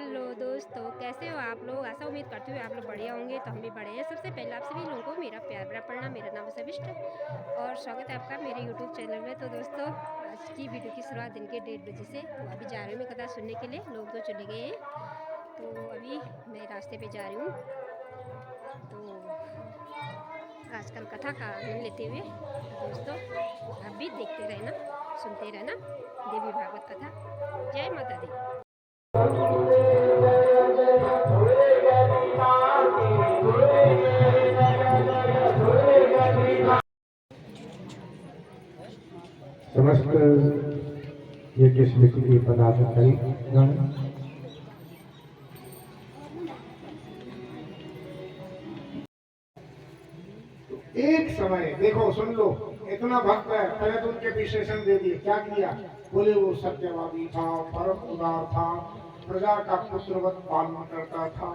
Hello दोस्तों, कैसे हो आप लोग। आशा उम्मीद करती हूँ आप लोग बढ़िया होंगे। तो हम भी बढ़िया हैं। सबसे पहले आप सभी लोगों को मेरा प्यार भरा प्रणाम। मेरा नाम है सविष्ट और स्वागत है आपका मेरे यूट्यूब चैनल में। तो दोस्तों, आज की वीडियो की शुरुआत दिन के 1:30 बजे से। तो अभी जा रही हूँ मैं कथा सुनने के लिए। लोग तो चले गए हैं, तो अभी मैं रास्ते पे जा रही हूँ। तो आजकल कथा का आनंद लेते हुए दोस्तों, आप भी देखते रहना, सुनते रहना देवी भागवत कथा। जय माता दी। समस्त यज्ञ समिति के पदाधिकारी गण, एक समय देखो सुन लो, इतना भक्त है। पहले तो उनके विशेषण दे दिए। क्या किया? बोले वो सत्यवादी था, परम उदार था, प्रजा का पुत्रवत पालन करता था,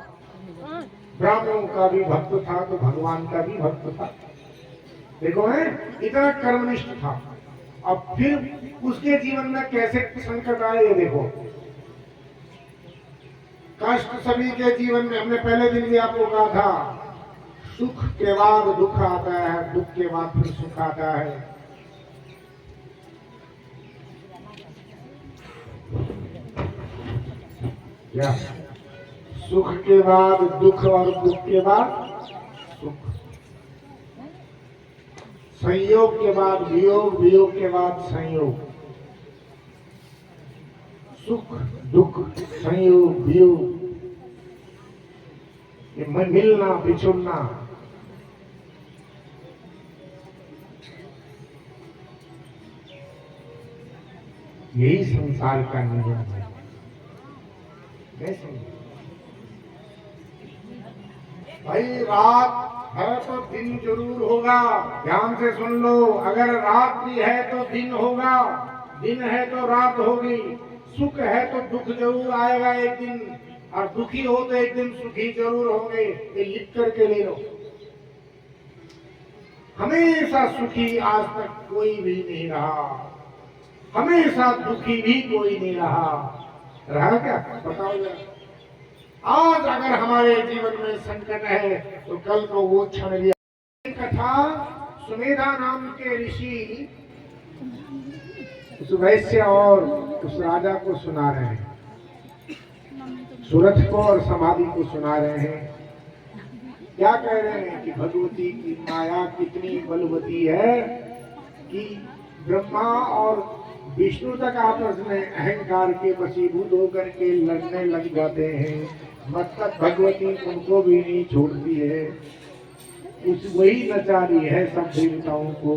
ब्राह्मणों का भी भक्त था तो भगवान का भी भक्त था। देखो है, इतना कर्मनिष्ठ था। अब फिर उसके जीवन में कैसे संकट आए ये देखो। कष्ट सभी के जीवन में, हमने पहले दिन भी आपको कहा था, सुख के बाद दुख आता है, दुख के बाद फिर सुख आता है। क्या? सुख के बाद दुख और दुख के बाद सुख, संयोग के बाद वियोग, वियोग के बाद संयोग। सुख दुख संयोग वियोग, ये मिलना बिछुड़ना, यही संसार का नियम है। भाई रात है तो दिन जरूर होगा। ध्यान से सुन लो, अगर रात्रि है तो दिन होगा, दिन है तो रात होगी। सुख है तो दुख जरूर आएगा एक दिन, और दुखी हो तो एक दिन सुखी जरूर होंगे। ये लिख करके ले लो। हमेशा सुखी आज तक कोई भी नहीं रहा, हमेशा दुखी भी कोई नहीं रहा क्या? बताओ जरा। आज अगर हमारे जीवन में संकट है तो कल को वो क्षण भी। कथा सुमेधा नाम के ऋषि उस वैश्य और उस राजा को सुना रहे हैं, सुरथ को और समाधि को सुना रहे हैं। क्या कह रहे हैं कि भगवती की माया कितनी बलवती है कि ब्रह्मा और विष्णु तक आपस में अहंकार के वशीभूत होकर के लड़ने लग जाते हैं। मतलब भगवती उनको भी नहीं छोड़ती है, कुछ वही नचा रही है सब देवताओं को।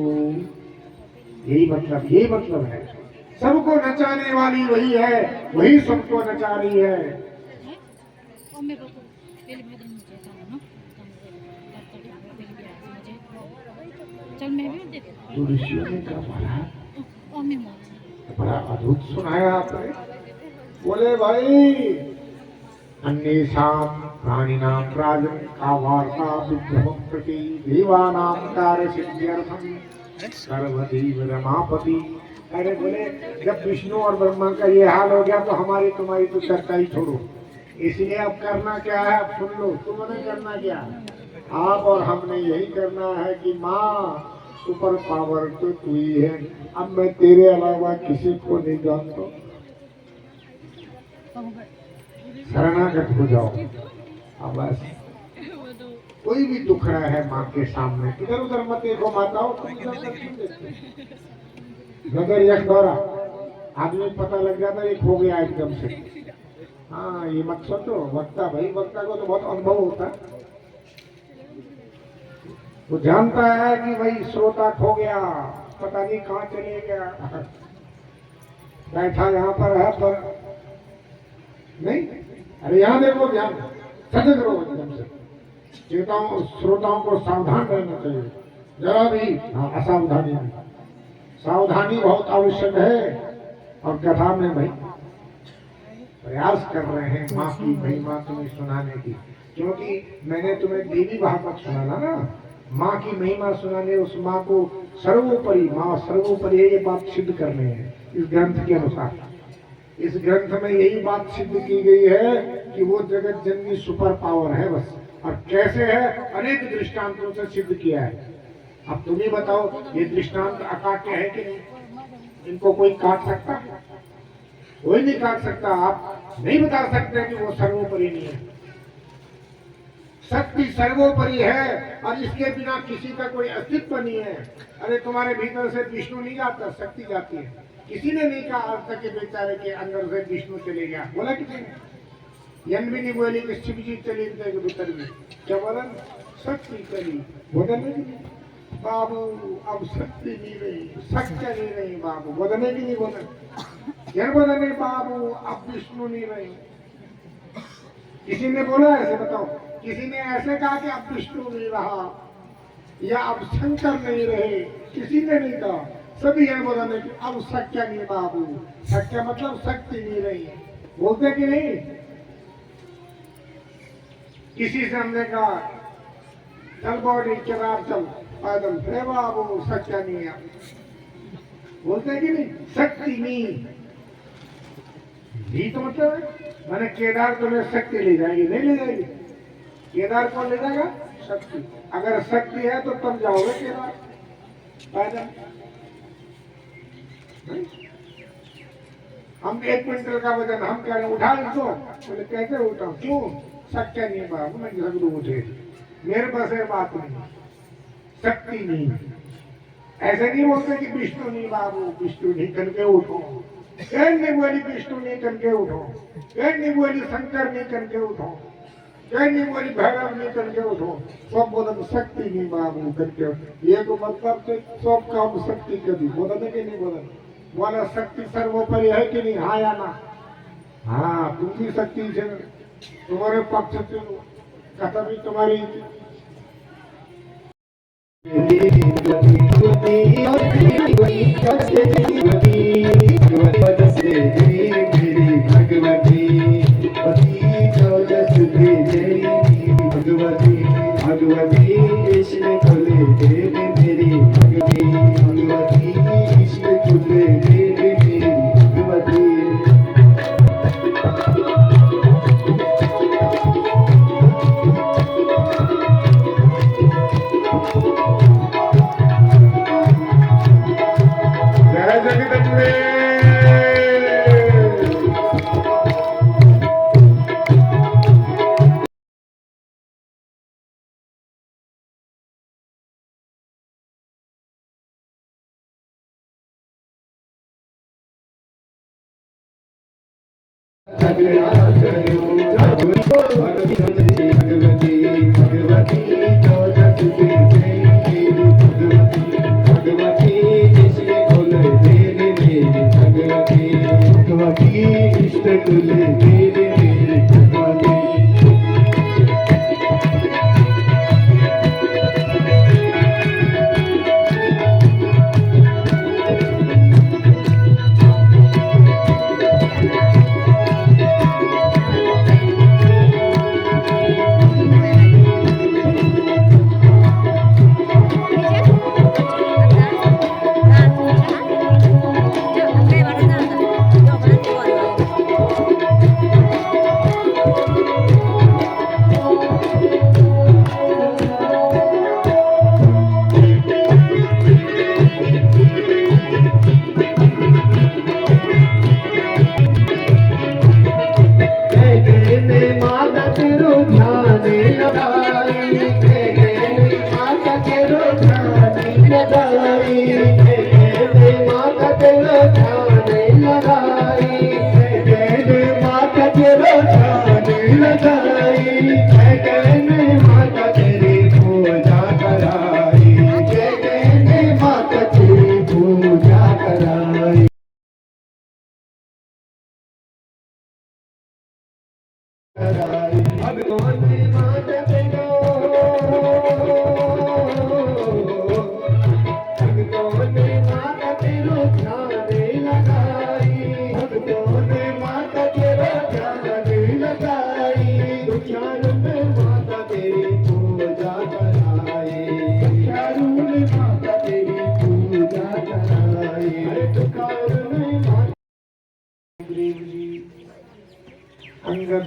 यही मतलब है, सबको नचाने वाली वही है, वही सबको नचा रही है। तो ऋषियों ने क्या बोला, बड़ा अद्भुत सुनाया आपने। बोले भाई, अन्येषां प्राणिनां राजन् का वार्ता विग्रहं प्रति देवानां कार्यसिद्ध्यर्थं सर्वदेव रमापति। अरे बोले, जब विष्णु और ब्रह्मा का ये हाल हो गया तो हमारी तुम्हारी तो चर्चा ही छोड़ो। इसलिए अब करना क्या है, अब सुन लो। तुमने करना क्या, आप और हमने यही करना है कि माँ सुपर पावर तो तू ही है, अब मैं तेरे अलावा किसी को नहीं जानता। शरणागत हो जाओ। अब बस कोई भी दुख रहा है माँ के सामने, इधर उधर मत देखो माताओं, नजर यश दौरा आदमी पता लग जाता है खो गया एकदम से। हाँ, ये मत सोचो। वक्ता भाई, वक्ता को तो बहुत अनुभव होता है, वो जानता है कि भाई श्रोता खो गया, पता नहीं कहाँ चले गया, बैठा यहाँ पर है पर नहीं। अरे यहाँ देखो, ध्यान सजग रहो एकदम से। चेताओं श्रोताओं को सावधान रहना चाहिए, जरा भी असावधानी नहीं। सावधानी बहुत आवश्यक है। और कथा में भाई प्रयास कर रहे हैं माँ की महिमा तुम्हें सुनाने की, क्योंकि मैंने तुम्हें देवी भागवत सुनाना ना, माँ की महिमा सुनाने, उस माँ को सर्वोपरि, माँ सर्वोपरि है, ये बात सिद्ध करने हैं इस ग्रंथ के अनुसार। इस ग्रंथ में यही बात सिद्ध की गई है कि वो जगत जननी सुपर पावर है बस। और कैसे है, अनेक दृष्टांतों से सिद्ध किया है। अब तुम ही बताओ, ये दृष्टांत अकाट्य है कि नहीं? इनको कोई काट सकता? कोई नहीं काट सकता। आप नहीं बता सकते कि वो सर्वोपरि नहीं है। शक्ति सर्वोपरि है और इसके बिना किसी का कोई अस्तित्व नहीं है। अरे तुम्हारे भीतर से विष्णु नहीं जाता, शक्ति जाती है। किसी ने नहीं कहा आज तक के बेचारे के अंदर से विष्णु चले गया, बोला किसी ने? यन भी नहीं बोली कि शिव जी चले गए भीतर में। क्या बोला? शक्ति चली। बोलने की नहीं बाबू, अब शक्ति नहीं रही, सत्य नहीं रही बाबू। बोलने की नहीं बोला, यह बोला नहीं बाबू, अब विष्णु नहीं रही। किसी ने बोला ऐसे? बताओ, किसी ने ऐसे कहा कि अब विष्णु नहीं रहा या अब शंकर नहीं रहे? किसी ने नहीं कहा। सभी यह बोला नहीं कि अब सत्य नहीं बाबू। सत्य मतलब शक्ति नहीं रही। बोलते कि नहीं? किसी से हमने कहा चल बॉडी केदार चल पैदल, हे बाबू सत्य नहीं है। बोलते कि नहीं? शक्ति नहीं। ये तो मतलब है मैंने केदार तुम्हें शक्ति ले जाएगी? नहीं ले जाएगी। केदार कौन ले जाएगा? शक्ति। अगर शक्ति है तो तब जाओगे केदार पैदल। हम 1 क्विंटल का वजन हम कह रहे हैं उठा इसको, बोले कैसे उठाऊं? क्यों? शक्ति नहीं बाबू, मैं झगड़ू उठे, मेरे पास है बात नहीं, शक्ति नहीं। ऐसे नहीं बोलते कि विष्णु नहीं बाबू, विष्णु नहीं करके उठो। कहीं नहीं बोली विष्णु नहीं करके उठो, कहीं नहीं बोली शंकर नहीं करके उठो, कहीं नहीं बोली भैरव नहीं करके उठो। सब बोला शक्ति नहीं बाबू करके। ये तो मतलब से सब काम शक्ति कभी बोलने के नहीं बोला। बोला शक्ति सर्वोपरि है कि नहीं? हाँ या ना? हाँ, तुम भी शक्ति से तुम्हारे पक्ष से कथा भी तुम्हारी। भगवती कृष्ण खुले देव मेरी भगवती कृष्ण खुले देव मेरी भगवती। जय जगदम्बे।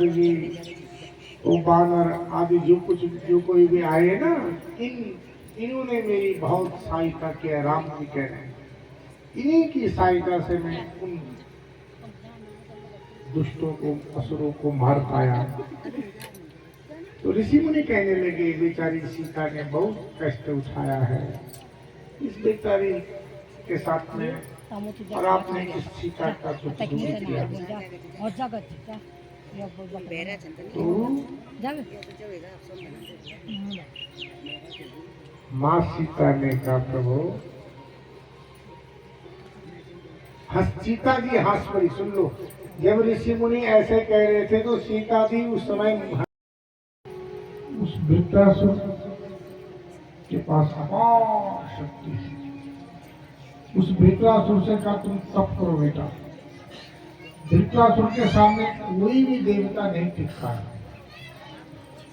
ये वो बानर आदि जो कोई भी आए ना, इन्होंने मेरी बहुत सहायता किया। राम जी कह रहे हैं इन्हीं की सहायता से मैं उन दुष्टों को, असुरों को मार पाया। तो ऋषि मुनि कहने लगे बेचारी सीता ने बहुत कष्ट उठाया है इस बेचारी के साथ में, और आपने इस सीता का दुख दूर किया। तो माँ सीता ने कहा प्रभु, सीता जी हंस पड़ी। सुन लो, जब ऋषि मुनि ऐसे कह रहे थे तो सीता जी उस समय उस वृत्रासुर के पास अपार शक्ति है। उस वृत्रासुर से कहा तुम तप करो बेटा। वृत्रासुर के सामने कोई भी देवता नहीं टिकता है,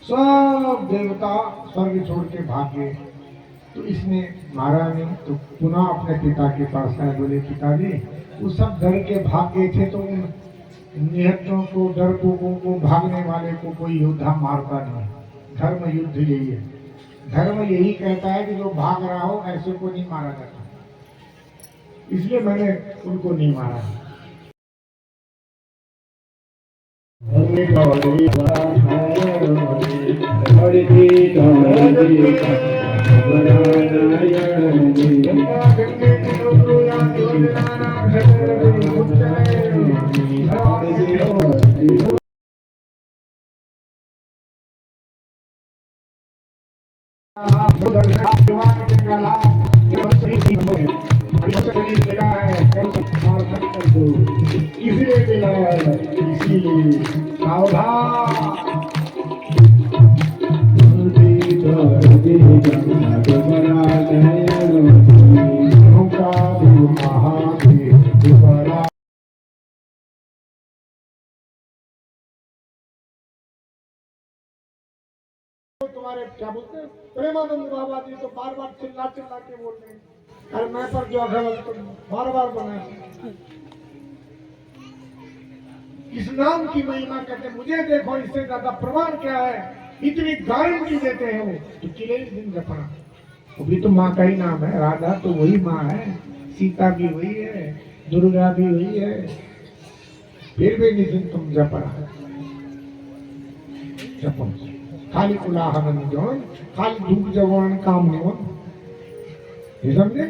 सब देवता स्वर्ग छोड़ के भाग गए। तो इसने मारा नहीं, तो पुनः अपने पिता के पास आए, बोले पिताजी वो सब डर के भाग गए थे, तो उन निहत्तों को, डरपोकों को, भागने वाले को कोई योद्धा मारता नहीं। धर्म युद्ध यही है, धर्म यही कहता है कि जो भाग रहा हो ऐसे को नहीं मारा जाता, इसलिए मैंने उनको नहीं मारा। तुम्हारे क्या बोलते हैं प्रेमानंद बाबा जी तो बार बार चिल्ला चिल्ला के बोल रहे हैं, अरे मैं पर जो अगर बार बार बनाया इस नाम की महिमा करते, मुझे देखो इससे ज्यादा प्रमाण क्या है, इतनी गारंटी देते हैं वो। तो किले दिन जपना, वो भी तो माँ का ही नाम है, राधा तो वही माँ है, सीता भी वही है, दुर्गा भी वही है, फिर भी निश्चित तुम जपना जपो। खाली उलाहन जोन, खाली धूप जवान काम नहीं, ये समझे,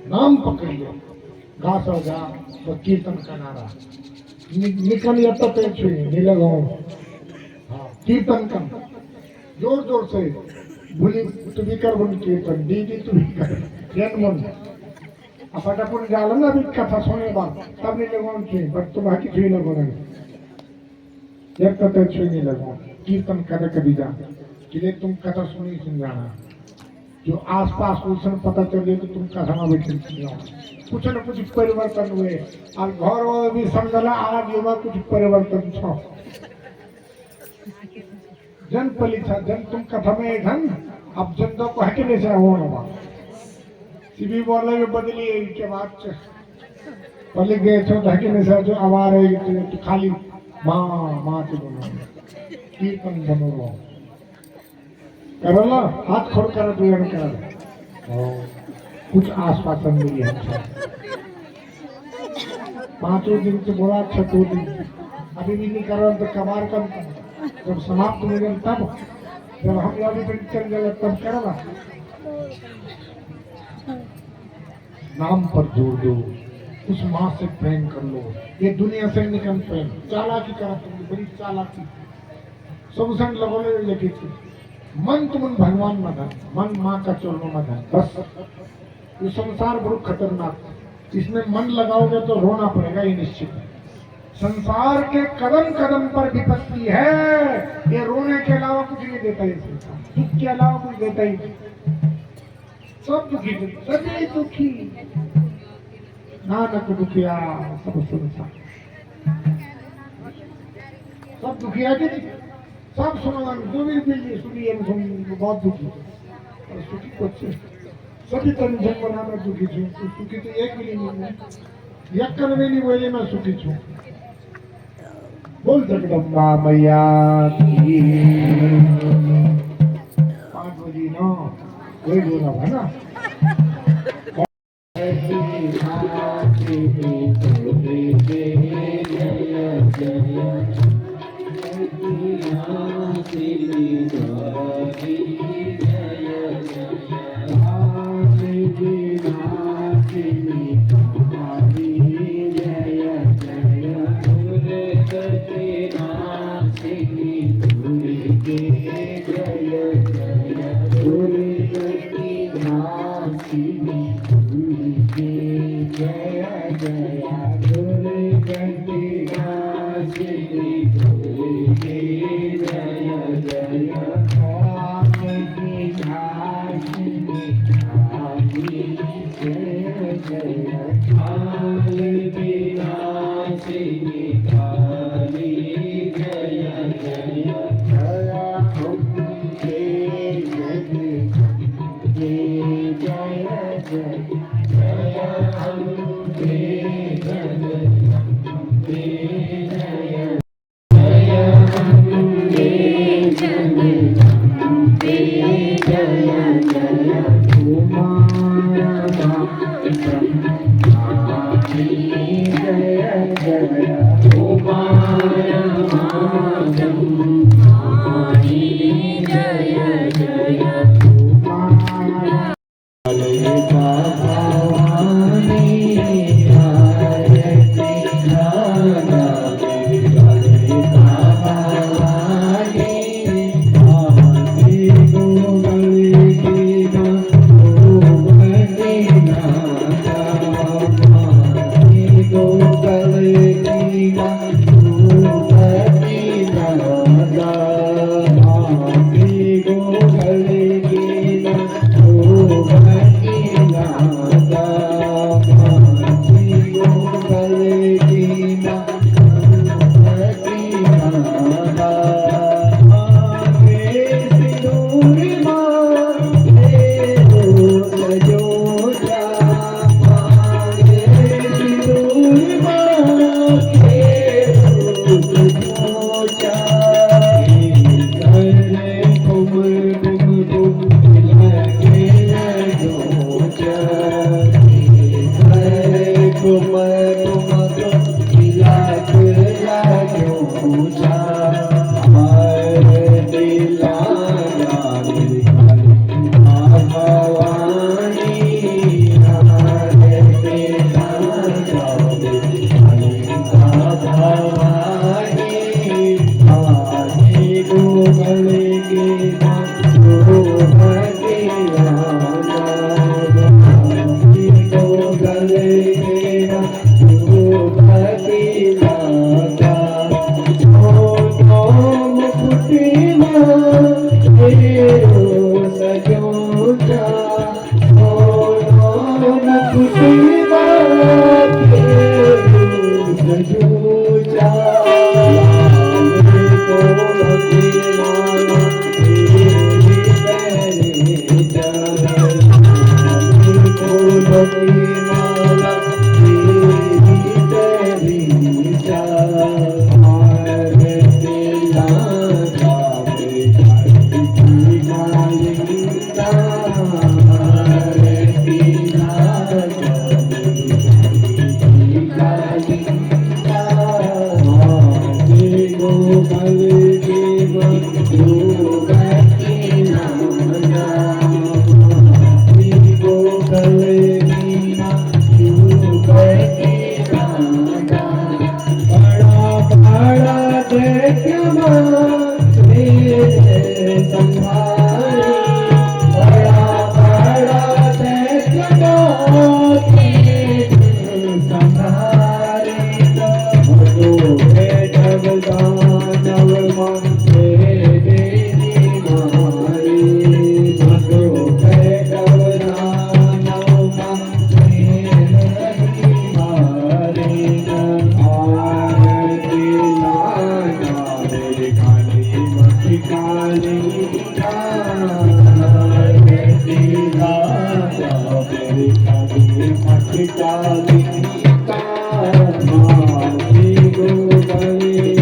नाम पकड़ लो, गा सो जा तो कीर्तन का नारा निकल या तो पेट छुई नहीं लगाओ, कीर्तन कर जोर जोर से, भूली तू भी कर बोल कीर्तन, दीदी तू भी कर, जन मन फटाफट जाल ना भी कथा सुने बात तब नहीं लगाओ छुई, बट तुम हाकी छुई लगो नहीं, जब तक पेट छुई नहीं लगो, कीर्तन कर कभी जा, कि तुम कथा सुनी सुन जाना, जो आसपास उसन पता चले तो तुम कथा में बैठे कुछ न कुछ परिवर्तन हुए, और घर वाले भी समझला आज युवा कुछ परिवर्तन छो, जन पलिछा जन तुम कथा में धन, अब जन तो को हटने से हो ना सीबी बोले में बदली है इनके बाद पहले गए थे ढकने से जो आवाज है तो खाली माँ माँ के बोलो कीर्तन बनो रहो करो ना, हाथ खोल कर तो यार कर कुछ आश्वासन मिली हमसे। 5 दिन से बोला 6 दिन अभी भी नहीं करो तो कबार कम, जब समाप्त हो गए तब, जब हम अभी तक चल गए तब करो। नाम पर जोड़ दो, उस माँ से प्रेम कर लो, ये दुनिया से निकल प्रेम, चालाकी करा तुम बड़ी चालाकी, सब संग लगोले लेके मन तुम भगवान में धन, मन माँ का चरणों में धन, बस। ये संसार बहुत खतरनाक, इसमें मन लगाओगे तो रोना पड़ेगा ये निश्चित है। संसार के कदम कदम पर विपत्ति है, ये रोने के अलावा कुछ नहीं देता है, दुख के अलावा कुछ देता ही नहीं, सब दुखी सभी दुखी, नानक दुखिया सब संसार, सब दुखिया कि सब सुनो, जो भी सुनिए बहुत दुखी और सुखी कुछ सभी टेंशन बना मैं दुखी छू, सुखी तो एक भी नहीं है, यक्कन में नहीं बोले मैं सुखी छू, बोल जगदम्बा मैया की 5 बजे ना कोई बोला है ना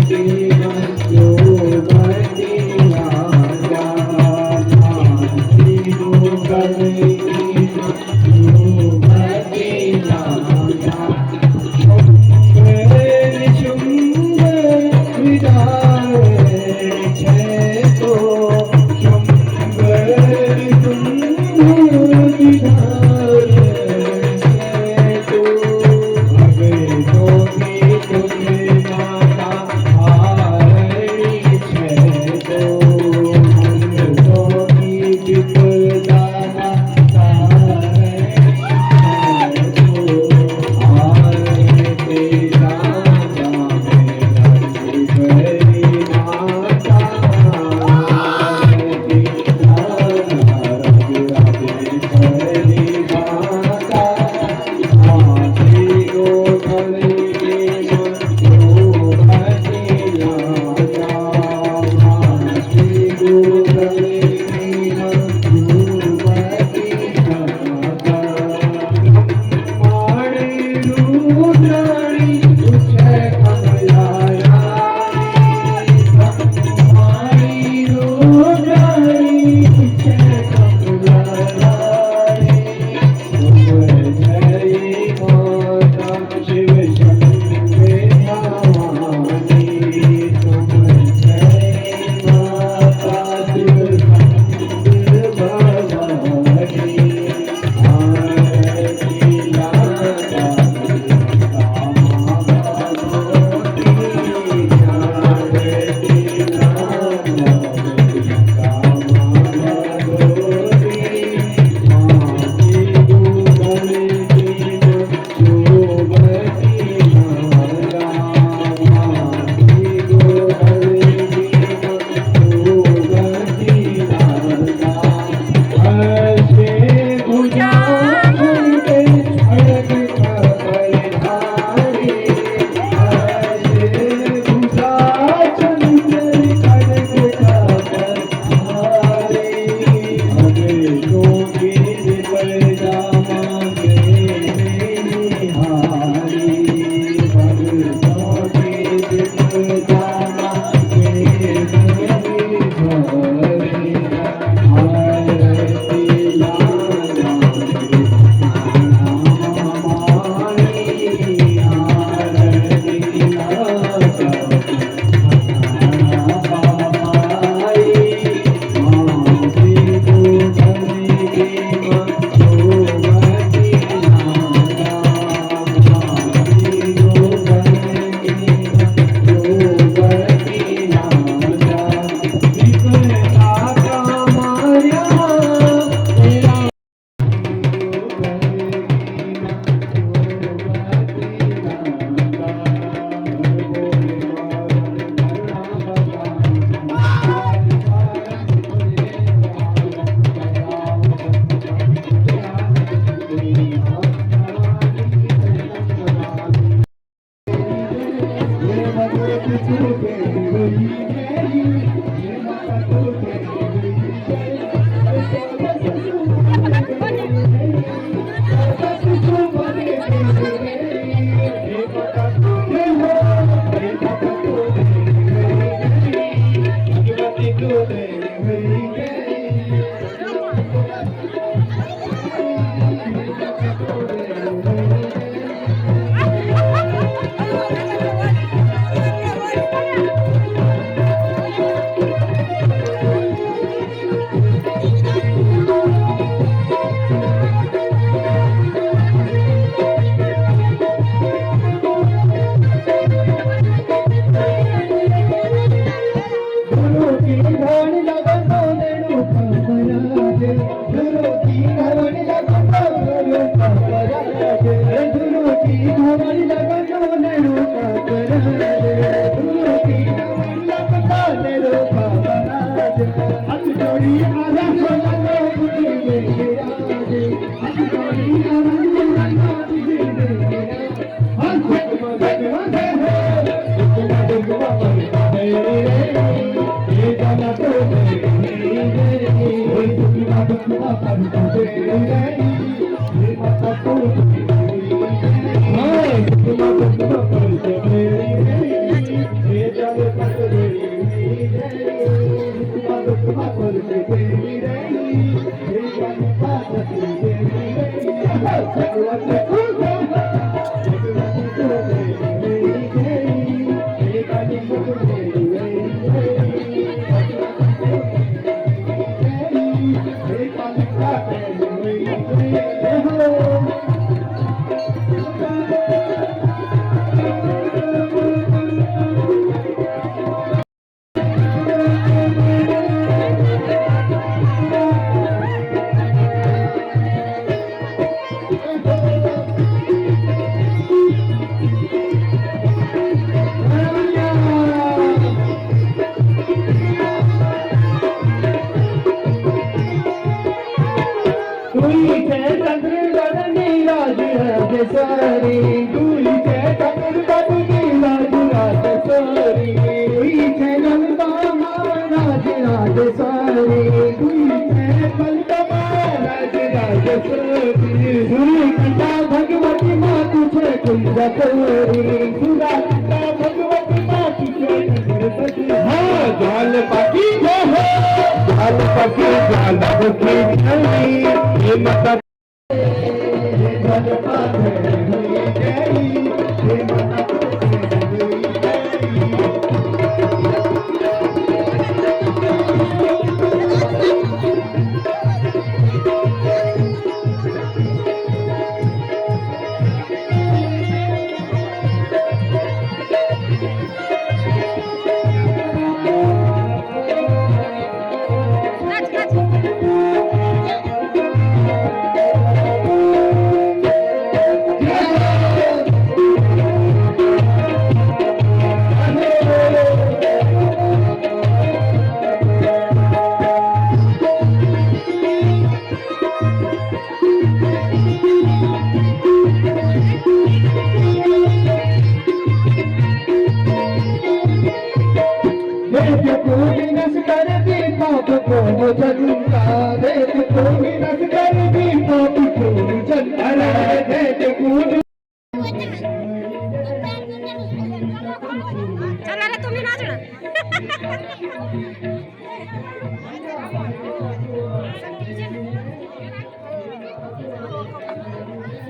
Thank you. मेरो भावना हाथ जोड़ी आजा सोना बुद्धि में आज हाथ जोड़ी आजा बुद्धि में हाथ जगमग है ये जाना तो सारी दूरी के कमर बदली राज राज सारी दूरी के नंदा राज राज सारी दूरी के बलदमा राज राज सारी दूरी पिता भगवती माँ तुझे कुंज करी सुरा पिता भगवती माँ तुझे कुंज हाँ जाल पाकी जो हो जाल पाकी जाल पाकी नहीं ये मतलब चला रे तुम्ही नाचना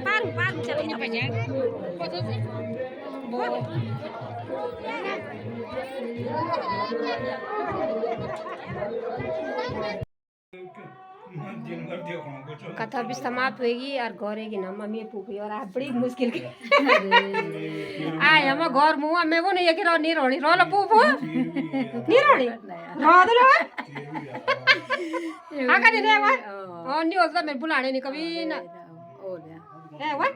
पारू पारू चलो इधर पे जाए कथा भी समाप्त होगी और घरे की ना मम्मी पूछी और आप बड़ी मुश्किल के आए हम घर मुआ में वो नहीं है कि रो नहीं रोनी रो लो पूपो नहीं रोनी रो दो रो हाँ का नहीं वो और नहीं होता मैं बुलाने नहीं कभी ना है वो